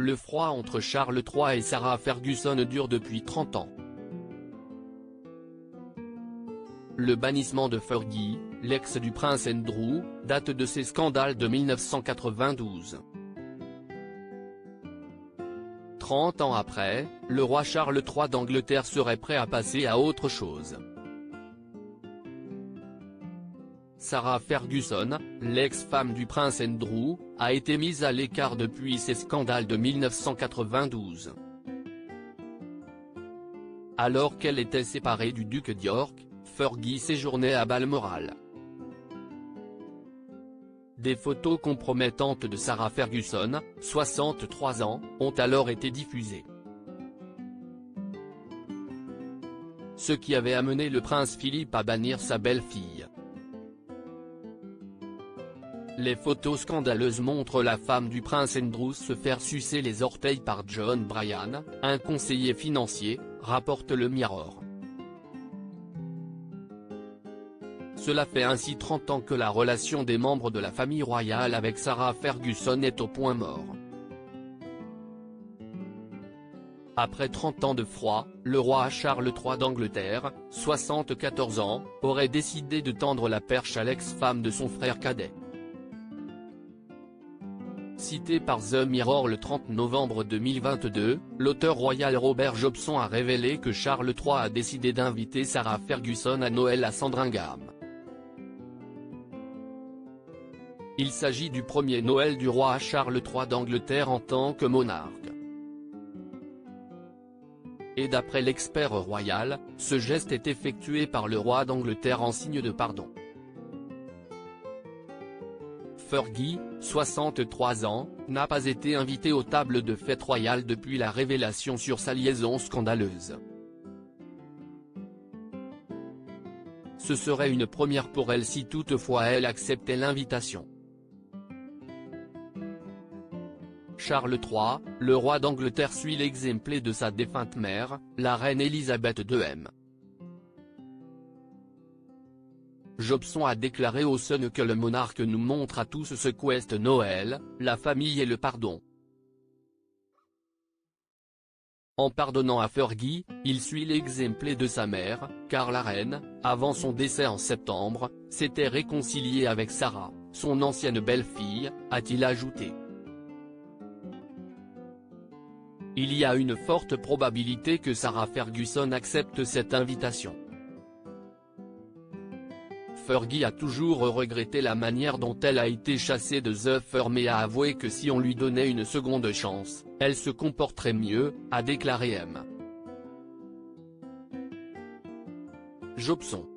le froid entre Charles III et Sarah Ferguson dure depuis 30 ans. Le bannissement de Fergie, l'ex du prince Andrew, date de ses scandales de 1992. 30 ans après, le roi Charles III d'Angleterre serait prêt à passer à autre chose. Sarah Ferguson, l'ex-femme du prince Andrew, a été mise à l'écart depuis ses scandales de 1992. Alors qu'elle était séparée du duc d'York, Fergie séjournait à Balmoral. Des photos compromettantes de Sarah Ferguson, 63 ans, ont alors été diffusées. Ce qui avait amené le prince Philippe à bannir sa belle-fille. Les photos scandaleuses montrent la femme du prince Andrew se faire sucer les orteils par John Bryan, un conseiller financier, rapporte le Mirror. Cela fait ainsi 30 ans que la relation des membres de la famille royale avec Sarah Ferguson est au point mort. Après 30 ans de froid, le roi Charles III d'Angleterre, 74 ans, aurait décidé de tendre la perche à l'ex-femme de son frère cadet. Cité par The Mirror le 30 novembre 2022, l'auteur royal Robert Jobson a révélé que Charles III a décidé d'inviter Sarah Ferguson à Noël à Sandringham. Il s'agit du premier Noël du roi Charles III d'Angleterre en tant que monarque. Et d'après l'expert royal, ce geste est effectué par le roi d'Angleterre en signe de pardon. Fergie, 63 ans, n'a pas été invitée aux tables de fête royale depuis la révélation sur sa liaison scandaleuse. Ce serait une première pour elle si toutefois elle acceptait l'invitation. Charles III, le roi d'Angleterre suit l'exemple de sa défunte mère, la reine Elisabeth II. Jobson a déclaré au Sun que le monarque nous montre à tous ce qu'est Noël, la famille et le pardon. En pardonnant à Fergie, il suit l'exemple de sa mère, car la reine, avant son décès en septembre, s'était réconciliée avec Sarah, son ancienne belle-fille, a-t-il ajouté. Il y a une forte probabilité que Sarah Ferguson accepte cette invitation. Fergie a toujours regretté la manière dont elle a été chassée de The Firm et a avoué que si on lui donnait une seconde chance, elle se comporterait mieux, a déclaré M. Jobson.